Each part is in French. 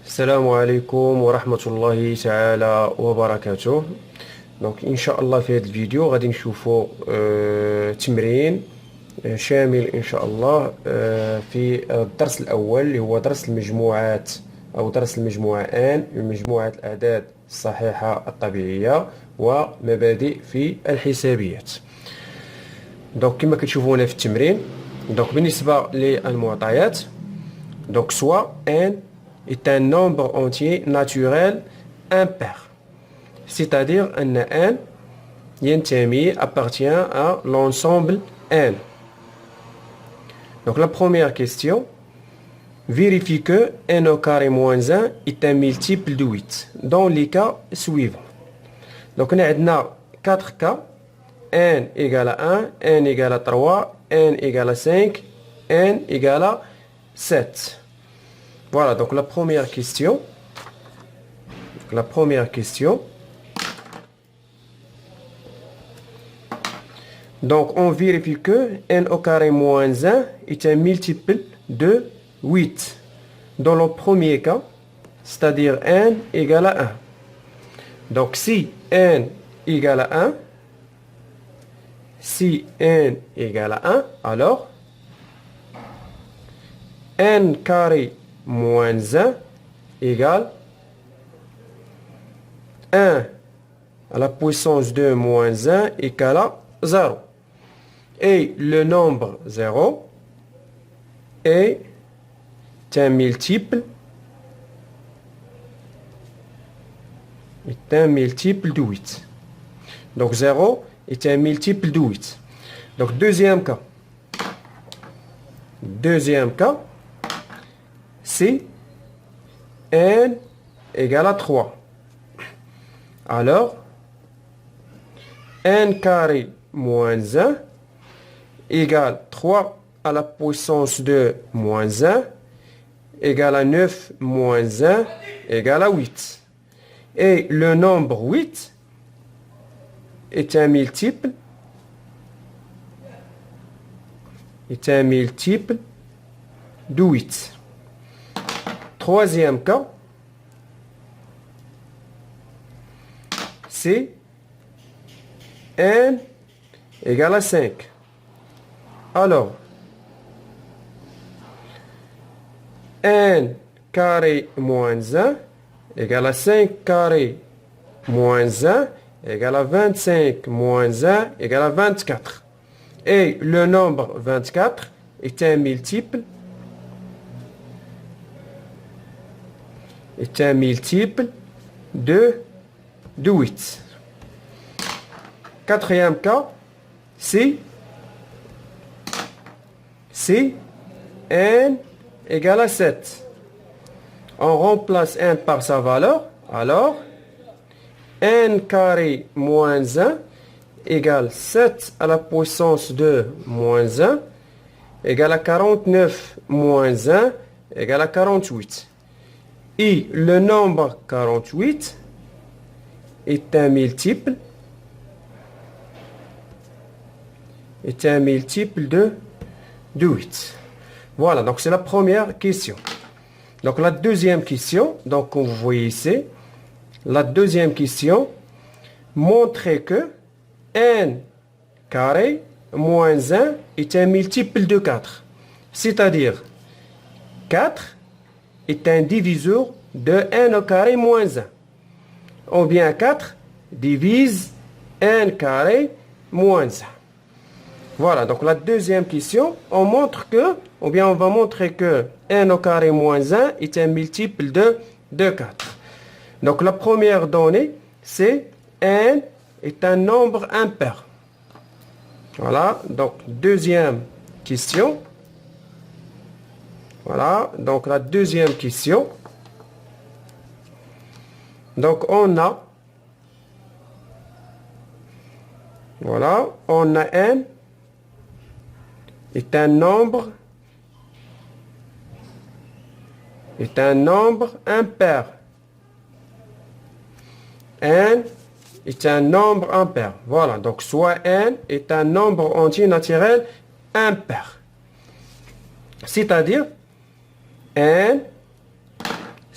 السلام عليكم ورحمة الله تعالى وبركاته. دونك ان شاء الله في هذا الفيديو غادي نشوفوا تمرين شامل ان شاء الله في الدرس الاول اللي هو درس المجموعات او درس المجموعة ان مجموعة الاعداد الصحيحة الطبيعية ومبادئ في الحسابيات. دونك كما كتشوفوا هنا في التمرين، دونك بالنسبة للمعطيات، دونك سوا ان est un nombre entier naturel impair. C'est-à-dire un n ينتمي appartient à l'ensemble n. Donc la première question, vérifie que n au carré moins 1 est un multiple de 8 dans les cas suivants. Donc on a 4 cas, n égale à 1, n égale à 3, n égale à 5, n égale à 7. Voilà, donc la première question. Donc on vérifie que n au carré moins 1 est un multiple de 8. Dans le premier cas, c'est-à-dire n égale à 1. Donc si n égale à 1, alors n carré moins 1 égale 1 à la puissance 2 moins 1 égale à 0. Et le nombre 0 est un multiple de 8. Donc 0 est un multiple de 8. Donc deuxième cas, c'est n égale à 3. Alors, n carré moins 1 égale 3 à la puissance de moins 1 égale à 9 moins 1 égale à 8. Et le nombre 8 est un multiple de 8. Troisième cas, c'est n égale à 5. Alors, n carré moins 1 égale à 5 carré moins 1 égale à 25 moins 1 égale à 24. Et le nombre 24 est un multiple de 8. Quatrième cas, c'est n égale à 7. On remplace n par sa valeur. Alors, n carré moins 1 égale 7 à la puissance de moins 1 égale à 49 moins 1 égale à 48. Et le nombre 48 est un multiple de 8. Voilà, donc c'est la première question. Donc la deuxième question, donc vous voyez ici, la deuxième question, montrer que n carré moins 1 est un multiple de 4. C'est-à-dire 4 est un diviseur de n au carré moins 1. Ou bien 4 divise n carré moins 1. Voilà, donc la deuxième question, on va montrer que n au carré moins 1 est un multiple de 4. Donc la première donnée, c'est n est un nombre impair. Voilà, donc deuxième question. Voilà, donc la deuxième question. Donc on a n est un nombre impair. N est un nombre impair. Voilà, donc soit n est un nombre entier naturel impair. C'est-à-dire n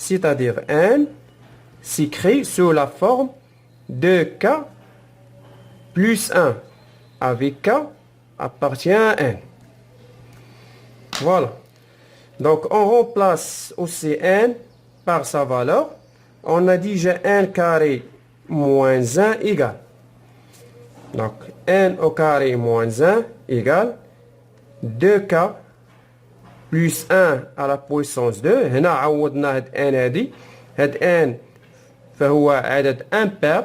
c'est-à-dire n, s'écrit sous la forme de k plus 1, avec k appartient à n. Voilà. Donc, on remplace aussi n par sa valeur. On a déjà n carré moins 1 égale. Donc, n au carré moins 1 égale 2k plus 1 à la puissance 2. هنا عوضنا هاد n هادي. هاد n فهو عدد امبير.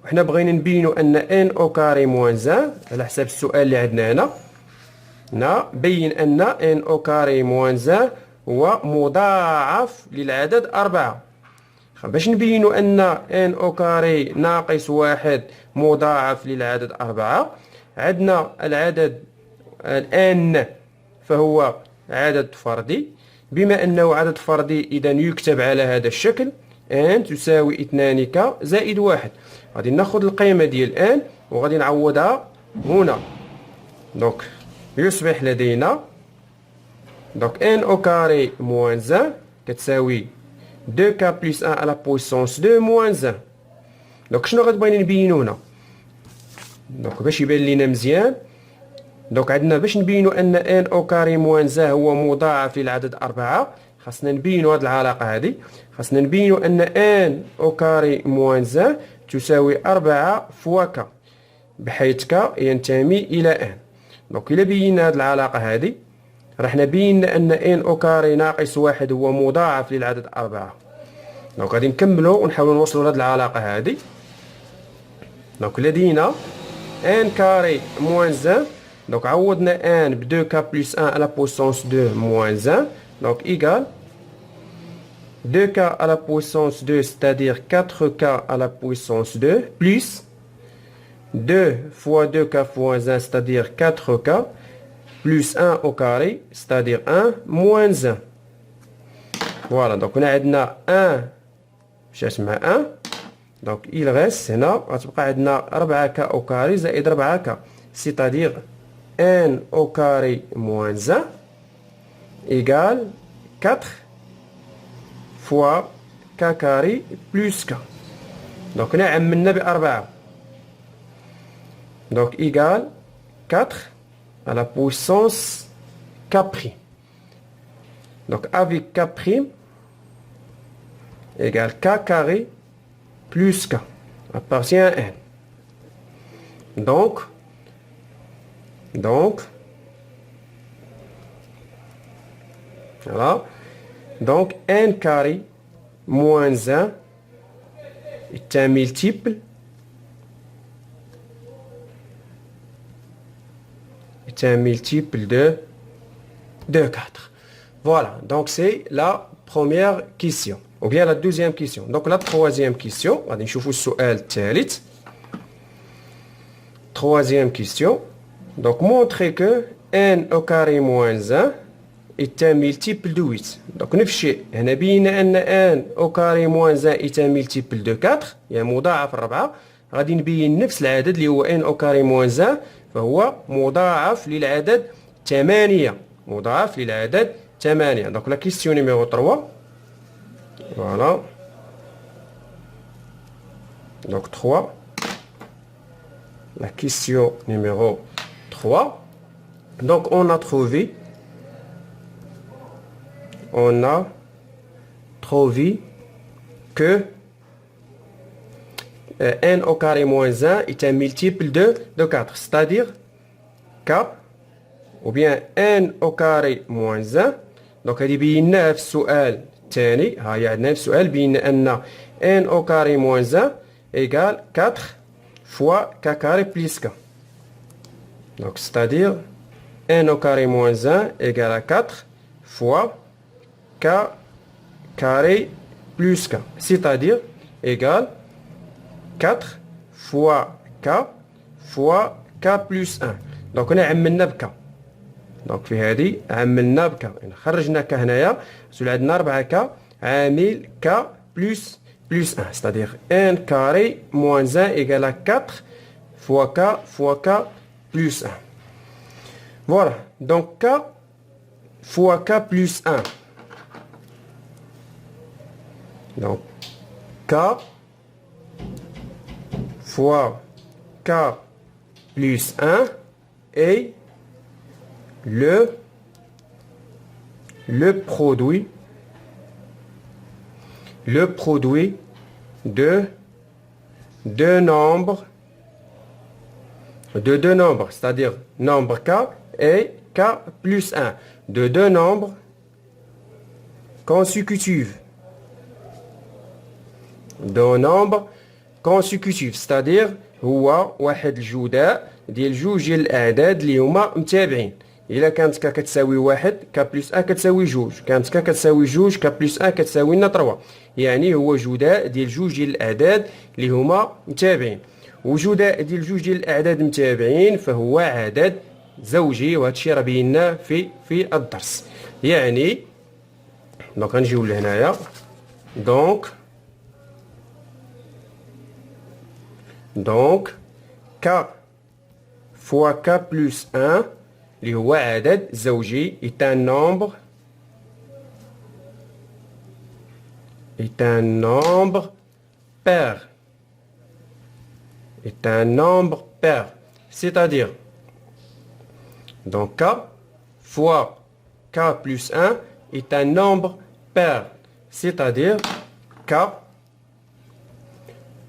وحنا بغينا نبينوا ان n au carré moins 1 على حساب السؤال اللي عندنا هنا. هنا بين ان n au carré moins 1 هو مضاعف للعدد 4. باش نبينوا ان n au carré ناقص 1 مضاعف للعدد 4، عندنا العدد n فهو عدد فردي. بما انه عدد فردي اذا يكتب على هذا الشكل n تساوي 2k زائد 1. غادي ناخذ القيمه ديال n وغادي نعوضها هنا. دونك يصبح لدينا دونك n au carré moins 1 كتساوي 2k plus 1 à la puissance 2 moins 1. دونك شنو غتبغينا نبينو هنا؟ دونك باش يبان لينا مزيان، دونك عندنا باش نبينو ان n au carré moins 1 هو مضاعف للعدد 4، خاصنا نبينو هاد العلاقة هادي. خاصنا نبينو ان n au carré moins 1 تساوي 4 فوا k، بحيث k ينتمي إلى n. دونك إلا بينا هاد العلاقة هادي راح نبين ان n au carré ناقص 1 هو مضاعف للعدد 4. دونك غادي نكملو ونحاولو نوصلو لهاد العلاقة هادي. دونك لدينا n carré moins 1. Donc, عوضنا n ب 2k plus 1 à la puissance 2 moins 1. Donc, égale 2k à la puissance 2, c'est-à-dire 4k à la puissance 2, plus 2 fois 2k fois 1, c'est-à-dire 4k, plus 1 au carré, c'est-à-dire 1, moins 1. Voilà, donc on a 1, je mets 1. Donc, il reste, هنا غتبقى عندنا 4k au carré زائد 4k, c'est-à-dire n au carré moins 1 égale 4 fois k carré plus k. Donc, هنا عملنا ب4. Donc, égale 4 à la puissance k prime. Donc, avec k prime égale k carré plus k appartient à n. Donc, voilà. Donc, n carré moins 1 est un multiple de 4. Voilà. Donc, c'est la première question. Ou bien la deuxième question. Donc, la troisième question. On va نشوفوا السؤال الثالث. Troisième question. Donc, montrer que n au carré moins 1 est un multiple de 8. Donc, نفس هنا بينا أن n au carré moins 1 est un multiple de 4. يعني مضاعف 4. غادي نبين نفس العدد اللي هو n au carré moins 1 فهو مضاعف للعدد 8. مضاعف للعدد 8. Donc, la question numéro 3. Voilà. Donc, 3. La question numéro 3. Donc, on a trouvé que n au carré moins 1 est un multiple de 4. C'est-à-dire k ou bien n au carré moins 1. Donc, هذه بيناها في السؤال الثاني. هاي عندنا في السؤال بينا أن n au carré moins 1 égale 4 fois k carré plus k. Donc, c'est-à-dire n au carré moins 1 égale à 4 fois k carré plus k. C'est-à-dire égale 4 fois k fois k plus 1. Donc, on a عملنا بك. دونك في هذه عملنا بك، يعني خرجنا ك هنايا، سول عندنا 4 ك عامل ك بلس 1، c'est-à-dire n carré moins 1 égale à 4 fois k plus 1. Voilà, donc k fois k plus 1. Donc, K fois K plus 1 est le produit de deux nombres, c'est-à-dire nombre K et K plus 1, de deux nombres consécutifs. دو نومبر كونسيكوتيف ستادير هو واحد الجداء ديال جوج ديال الاعداد اللي هما متابعين. الا كانت ك كتساوي واحد ك بلس ا كتساوي جوج، كانت ك كتساوي جوج ك بلس ا كتساوي لنا 3. يعني هو جداء ديال جوج ديال الاعداد اللي هما متابعين. وجداء ديال جوج ديال الاعداد متابعين فهو عدد زوجي، وهذا الشيء راه بينا في الدرس. يعني دونك غنجيو لهنايا. Donc, K fois K plus 1, اللي هو عدد زوجي، est un nombre pair. Est un nombre pair. C'est-à-dire, donc K fois K plus 1 est un nombre pair. C'est-à-dire, K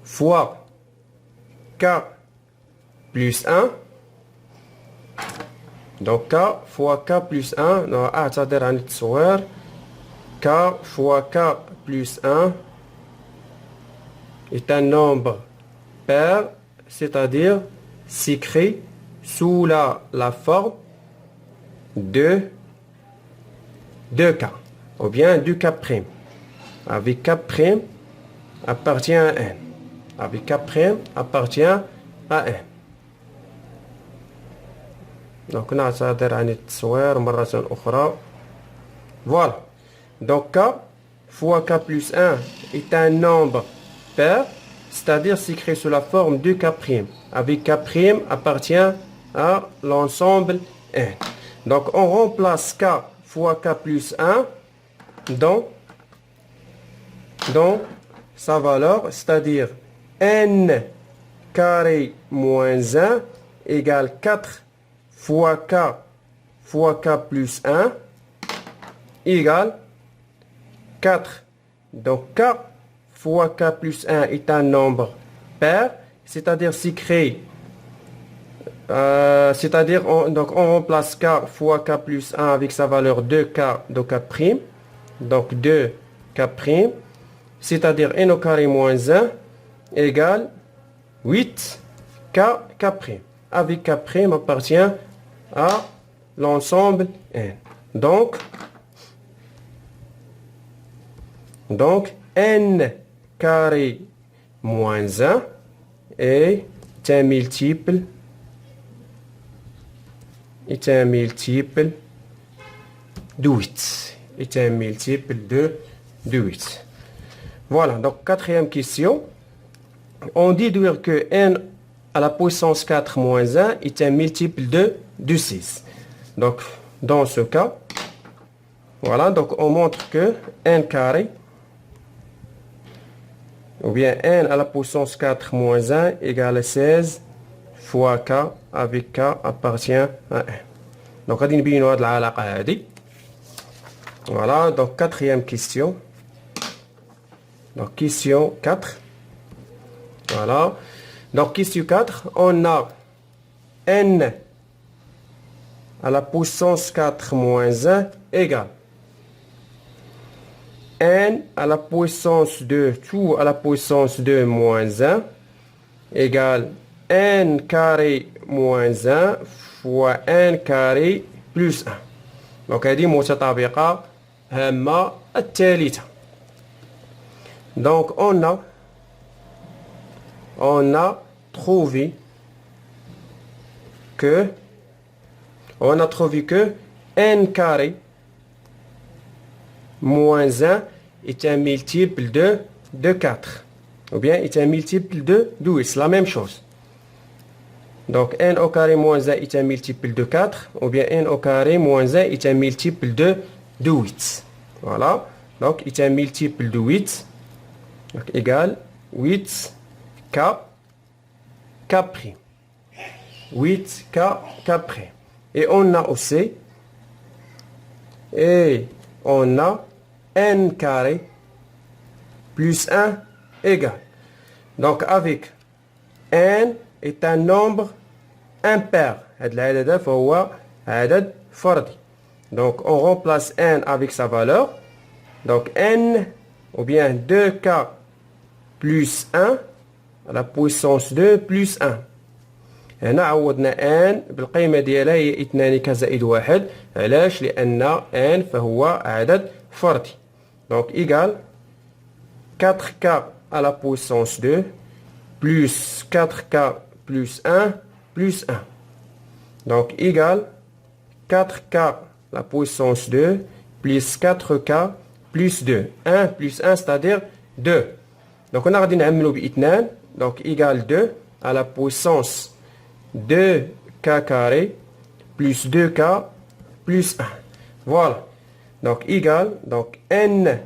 fois K plus 1. Donc K fois K plus 1. Non, أعتذر عن التصوير. K fois K plus 1 est un nombre pair, c'est-à-dire s'écrit sous la forme de 2K ou bien du K', avec K' appartient à N. Avec K' appartient à N. Donc نعتذر عن التصوير مرة أخرى. Voilà. Donc K fois K plus 1 est un nombre pair, c'est-à-dire s'écrit sous la forme de K', avec K' appartient à l'ensemble N. Donc on remplace K fois K plus 1 dans sa valeur, c'est-à-dire N carré moins 1 égale 4 fois K plus 1 égale 4. Donc K fois K plus 1 est un nombre pair, c'est-à-dire s'écrit, donc on remplace K fois K plus 1 avec sa valeur 2K de K', donc 2K', c'est-à-dire N au carré moins 1 égale 8K', avec K' appartient à l'ensemble N. Donc N carré moins 1 est un multiple de 8. Est un multiple de 8. Voilà, donc quatrième question. On dit que N à la puissance 4 moins 1 est un multiple de 6. Donc, dans ce cas, voilà, donc on montre que N carré, ou bien N à la puissance 4 moins 1 égale 16 fois K avec K appartient à N. Donc, on va نبينوا هذه العلاقة هذه. Voilà, donc quatrième question. Donc, question 4. Voilà. Donc, question 4, on a N à la puissance 4 moins 1 égale N à la puissance 2, tout à la puissance 2 moins 1 égale N carré moins 1 fois N carré plus 1. Donc, هذه متطابقة هامة الثالثة. Donc, on a trouvé que N carré moins 1 est un multiple de 4. Ou bien est un multiple de 8. C'est la même chose. Donc N au carré moins 1 est un multiple de 4. Ou bien N au carré moins 1 est un multiple de 8. Voilà. Donc est un multiple de 8. Donc, égale 8K, K'. 8K, K'. Et on a aussi, n carré plus 1 égale. Donc, avec n est un nombre impair. Donc, on remplace n avec sa valeur. Donc, n, ou bien 2k plus 1 à la puissance 2 plus 1. هنا عوضنا n بالقيمة ديالها هي 2 ك زائد 1. علاش؟ لأن n فهو عدد فردي. Donc, égale 4k à la puissance 2 plus 4k plus 1 plus 1. Donc, égale 4k à la puissance 2 plus 4k plus 2. 1 plus 1, c'est-à-dire 2. Donc, on a غادي نعملو ب2. Donc, égale 2 à la puissance 2k carré plus 2k plus 1. Voilà. Donc, égale, donc n.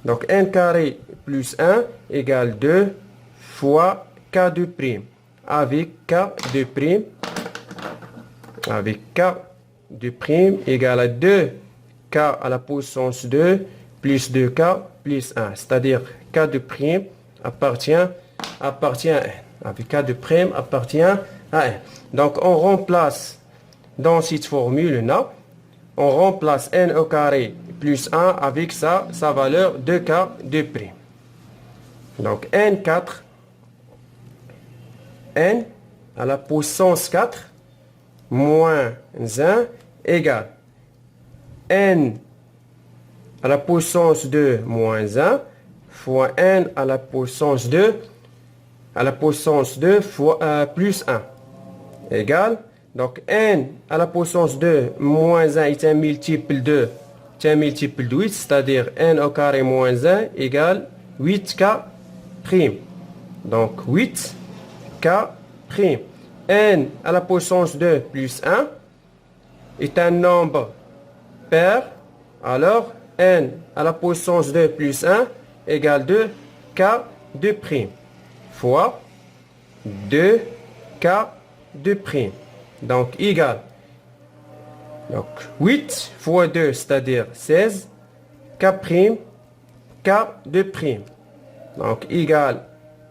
Donc, n carré plus 1 égale 2 fois k2 prime. Avec k2 prime. Avec k2 prime égale à 2k à la puissance 2 plus 2k plus 1. C'est-à-dire k2 prime appartient à n. Avec k2 prime appartient à n. Donc, on remplace dans cette formule-là, on remplace n au carré plus 1 avec sa valeur 2k2 prime. Donc, n4, n à la puissance 4 moins 1 égale n à la puissance 2 moins 1 fois n à la puissance 2 fois plus 1 égale, donc n à la puissance 2 moins 1 est un multiple de 8, c'est-à-dire n au carré moins 1 égale 8k prime. Donc 8k prime. N à la puissance 2 plus 1 est un nombre pair. Alors n à la puissance 2 plus 1 égale 2k2 prime fois 2k2 prime. Donc égale, donc 8 fois 2, c'est-à-dire 16, k prime, k2 prime. Donc égale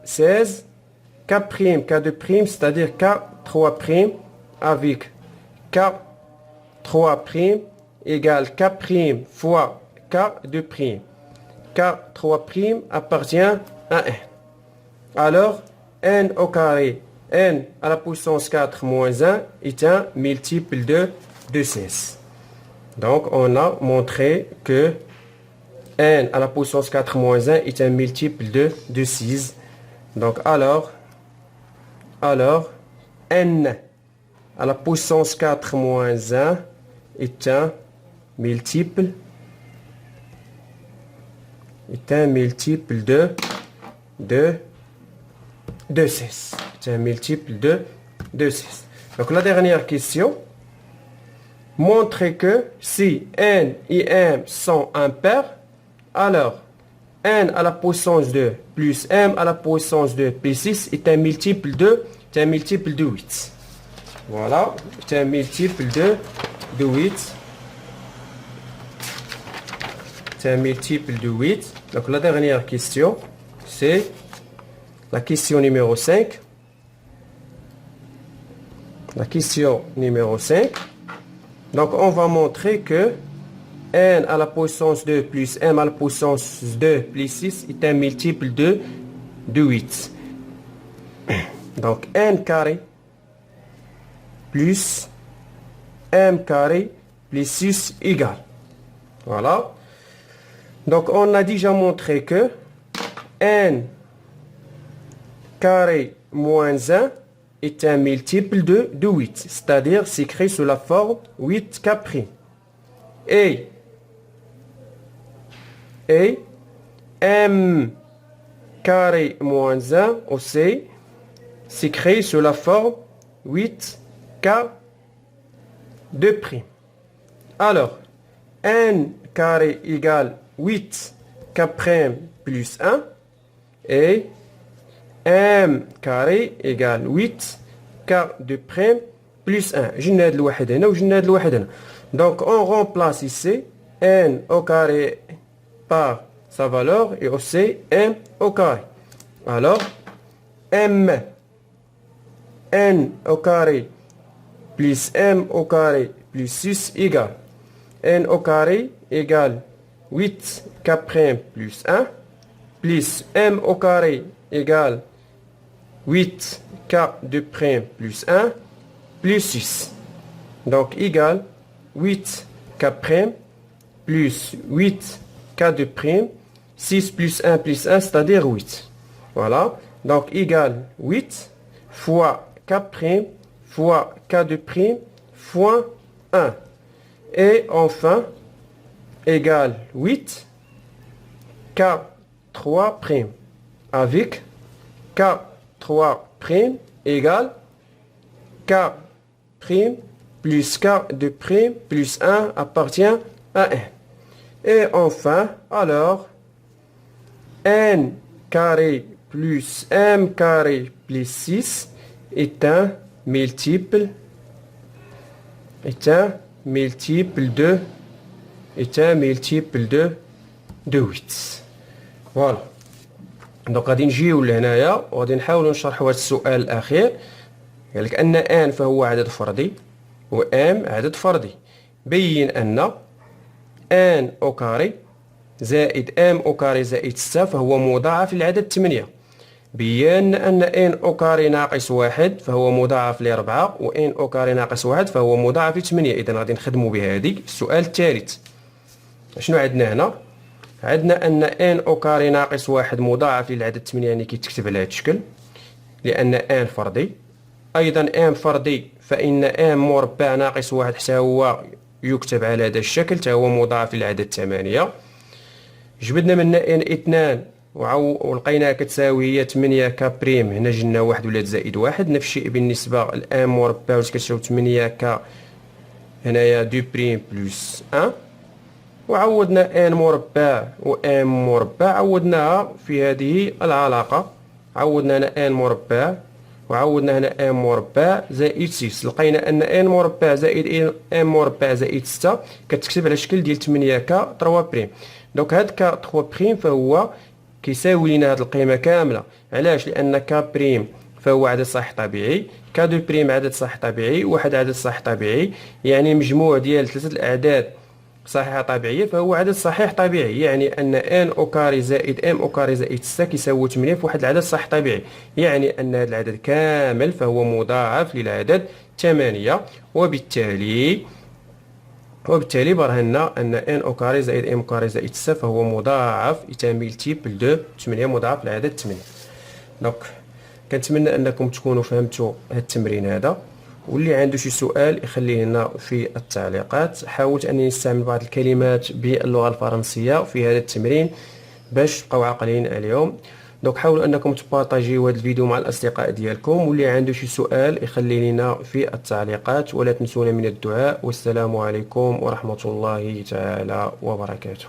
16, k prime, k2 prime, c'est-à-dire k3 prime avec k3 prime égale k prime fois k2 prime. k3 prime appartient à n. Alors, n au carré, n à la puissance 4 moins 1 est un multiple de 16. Donc, on a montré que n à la puissance 4 moins 1 est un multiple de 6. Donc, alors, n à la puissance 4 moins 1 est un multiple de 6. C'est un multiple de 6. Donc la dernière question. Montrez que si n et m sont impairs, alors n à la puissance 2 plus m à la puissance 2 plus 6 est un multiple de 8. Voilà, c'est un multiple de 8. C'est un multiple de 8. Donc la dernière question, c'est la question numéro 5. La question numéro 5. Donc on va montrer que n à la puissance 2 plus m à la puissance 2 plus 6 est un multiple de 8. Donc n carré plus m carré plus 6 égale. Voilà. Donc on a déjà montré que n carré moins 1 est un multiple de 8. C'est-à-dire s'écrit sous la forme 8k'. Et m carré moins 1 aussi s'écrit sous la forme 8k2'. Alors, n carré égale 8 k' plus 1 et m carré égale 8 k de prime plus 1. جبنا هاد الواحد هنا وجبنا هاد الواحد هنا. Donc on remplace ici n au carré par sa valeur et aussi m au carré. Alors m n au carré plus m au carré plus 6 égale n au carré égale 8 k' plus 1 plus m au carré égale 8 k de prime plus 1 plus 6. Donc égale 8 k' plus 8 k de prime, 6 plus 1 plus 1, c'est-à-dire 8. Voilà. Donc égale 8 fois k' fois k de prime fois 1. Et enfin, égale 8 k3' avec k3' égale k' plus k de prime plus 1 appartient à 1. Et enfin, alors, n carré plus m carré plus 6 est un multiple de 8. Voilà. دونك غادي نجيو لهنايا وغادي نحاولوا نشرحوا هذا السؤال الاخير. قال لك ان ان فهو عدد فردي و ام عدد فردي. بين ان ان او كاري زائد ام او كاري زائد 6 فهو مضاعف للعدد 8. بين ان ان او كاري ناقص 1 فهو مضاعف ل4 و ان او كاري ناقص 1 فهو مضاعف ل8. اذا غادي نخدموا بهذه. السؤال الثالث شنو عندنا هنا؟ عندنا ان ان او كاري ناقص 1 مضاعف للعدد 8، يعني كيتكتب على هذا الشكل لان ان فردي. ايضا ام فردي فان ام مربع ناقص 1 حتى هو يكتب على هذا الشكل، حتى هو مضاعف للعدد 8. جبدنا منها ان 2 ولقيناها كتساوي هي 8 ك بريم. هنا جبنا 1 ولات زائد 1. نفس الشيء بالنسبه للام مربع واش كتساوي 8 ك هنايا 2 بريم بلس 1. وعوضنا ان مربع و ام مربع، عوضناها في هذه العلاقه. عوضنا هنا ان مربع وعوضنا هنا ام مربع زائد 6. لقينا ان ان مربع زائد ام مربع زائد 6 كتكتب على شكل ديال 8 ك 3 بريم. دونك هاد ك 3 بريم فهو كيساوي لنا هاد القيمه كامله. علاش؟ لان ك بريم فهو عدد صحيح طبيعي، ك دو بريم عدد صحيح طبيعي، واحد عدد صحيح طبيعي، يعني مجموع ديال ثلاثه الاعداد صحيحه طبيعيه فهو عدد صحيح طبيعي. يعني ان ان او كاري زائد ام او كاري زائد 6 كيساوي 8 في واحد العدد صحيح طبيعي، يعني ان هذا العدد كامل فهو مضاعف للعدد 8. وبالتالي برهنا ان ان او كاري زائد ام كاري زائد 6 فهو مضاعف ملتيبل دو 8، مضاعف للعدد 8. دونك كنتمنى انكم تكونوا فهمتوا هذا التمرين هذا، واللي عنده شي سؤال يخليه لنا في التعليقات. حاولت انني نستعمل بعض الكلمات باللغه الفرنسيه في هذا التمرين باش تبقاو عاقلين عليهم. دونك حاولوا انكم تبارطاجيو هذا الفيديو مع الاصدقاء ديالكم، واللي عنده شي سؤال يخليه لنا في التعليقات. ولا تنسونا من الدعاء. والسلام عليكم ورحمه الله تعالى وبركاته.